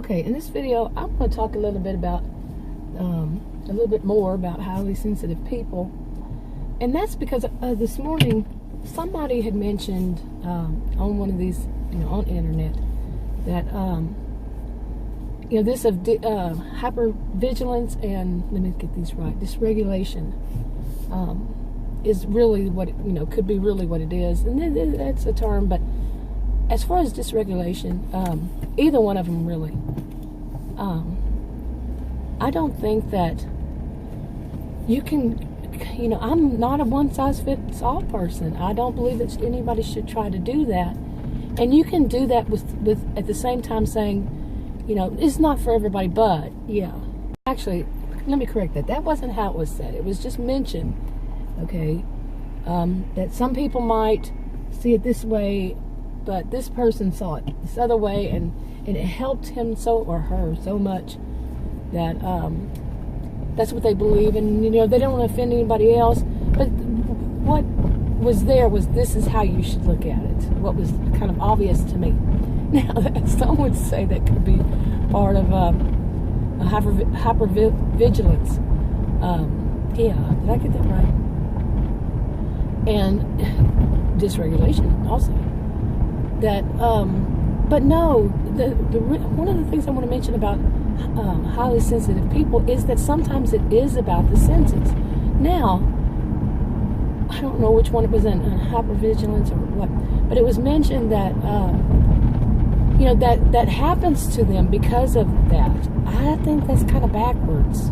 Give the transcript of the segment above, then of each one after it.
Okay, in this video, I'm going to talk a little bit more about highly sensitive people, and that's because this morning somebody had mentioned on one of these, on the internet, that this of hypervigilance and, let me get these right, dysregulation is really what it, could be really what it is, and that's a term, but as far as dysregulation, either one of them really. I don't think that you can, I'm not a one-size-fits-all person. I don't believe that anybody should try to do that. And you can do that with at the same time saying, it's not for everybody, but, yeah. Actually, let me correct that. That wasn't how it was said. It was just mentioned, okay, that some people might see it this way, but this person saw it this other way, and it helped him or her so much that that's what they believe, and they don't want to offend anybody else. But what was there was, this is how you should look at it. What was kind of obvious to me. Now, some would say that could be part of a hypervigilance. Yeah, did I get that right? And dysregulation also. That, but no, one of the things I want to mention about highly sensitive people is that sometimes it is about the senses. Now, I don't know which one it was in hypervigilance or what, but it was mentioned that, that happens to them because of that. I think that's kind of backwards,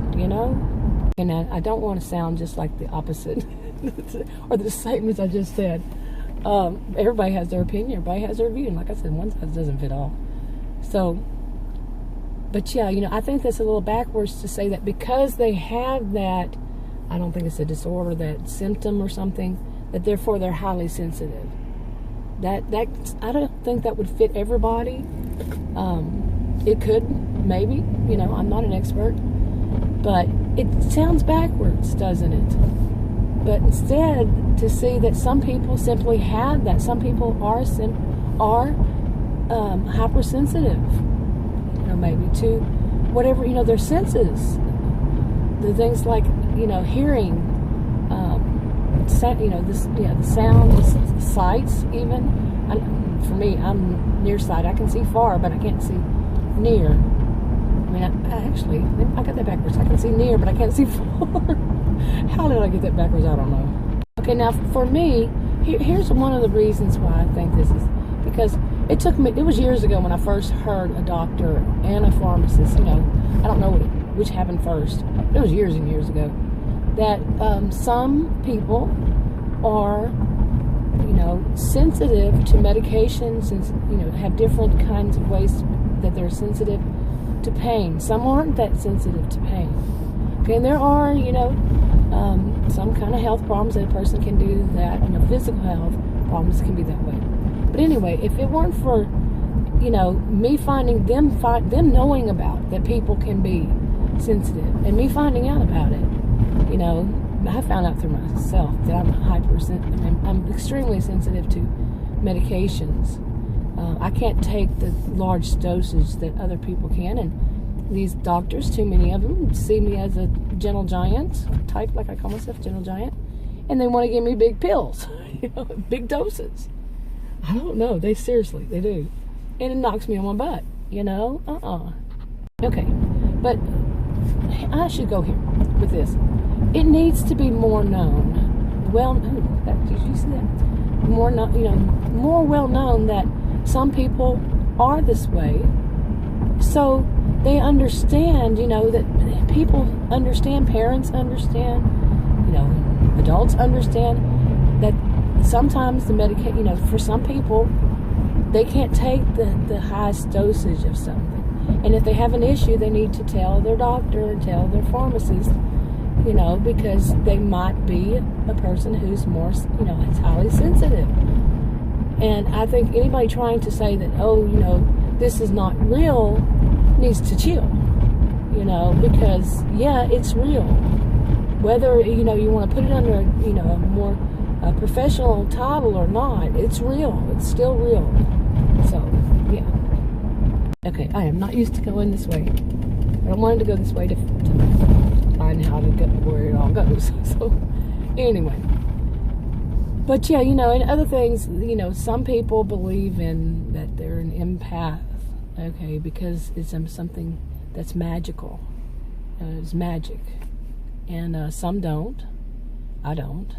And I don't want to sound just like the opposite or the same as I just said. Everybody has their opinion, everybody has their view, and like I said, one size doesn't fit all. So, but yeah, I think that's a little backwards to say that because they have that, I don't think it's a disorder, that symptom or something, that therefore they're highly sensitive. That I don't think that would fit everybody. It could, maybe, I'm not an expert, but it sounds backwards, doesn't it? But instead, to see that some people simply have that, some people are hypersensitive, maybe to whatever, their senses, the things like, hearing, the sound, the sights even. For me, I'm nearsighted. I can see far, but I can't see near. I mean, I got that backwards. I can see near, but I can't see far. How did I get that backwards? I don't know. Okay, now for me, here's one of the reasons why I think this is, because it was years ago when I first heard a doctor and a pharmacist, I don't know which happened first, but it was years and years ago, that some people are, sensitive to medications and, have different kinds of ways that they're sensitive to pain. Some aren't that sensitive to pain. Okay, and there are, some kind of health problems that a person can do that, physical health problems can be that way. But anyway, if it weren't for, me finding them knowing about that people can be sensitive, and me finding out about it, I found out through myself that I'm extremely sensitive to medications. I can't take the large dosage that other people can, and these doctors, too many of them, see me as a gentle giant type, like I call myself, gentle giant, and they want to give me big pills, big doses. I don't know, they do, and it knocks me on my butt, Okay, but I should go here with this. It needs to be more known. Did you see that? More well known that some people are this way, so they understand, that people understand, parents understand, adults understand that sometimes the medication, for some people, they can't take the highest dosage of something. And if they have an issue, they need to tell their doctor, tell their pharmacist, because they might be a person who's more, it's highly sensitive. And I think anybody trying to say that, this is not real, needs to chill, because, yeah, it's real. Whether, you want to put it under, a more professional title or not, it's real. It's still real. So, yeah. Okay, I am not used to going this way. I wanted to go this way to find how to get where it all goes. So, anyway. But yeah, and other things, some people believe in that they're an empath, okay, because it's something that's magical. It's magic. And some don't. I don't.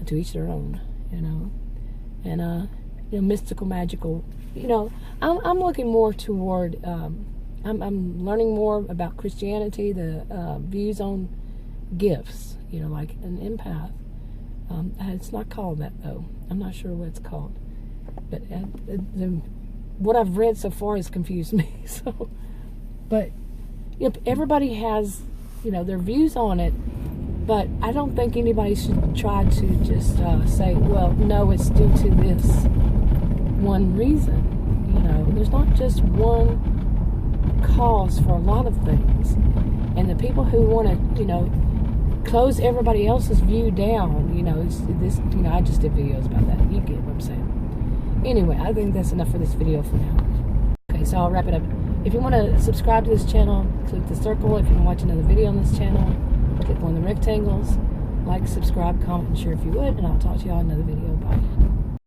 To each their own, And, mystical, magical, I'm looking more toward, I'm learning more about Christianity, the views on gifts, like an empath. It's not called that, though. I'm not sure what it's called. But what I've read so far has confused me. So, but everybody has, their views on it. But I don't think anybody should try to just say, well, no, it's due to this one reason. There's not just one cause for a lot of things. And the people who want to, close everybody else's view down, I just did videos about that. You get what I'm saying. Anyway, I think that's enough for this video for now. Okay, so I'll wrap it up. If you want to subscribe to this channel, click the circle. If you want to watch another video on this channel, click one of the rectangles. Like, subscribe, comment, and share if you would. And I'll talk to y'all in another video. Bye.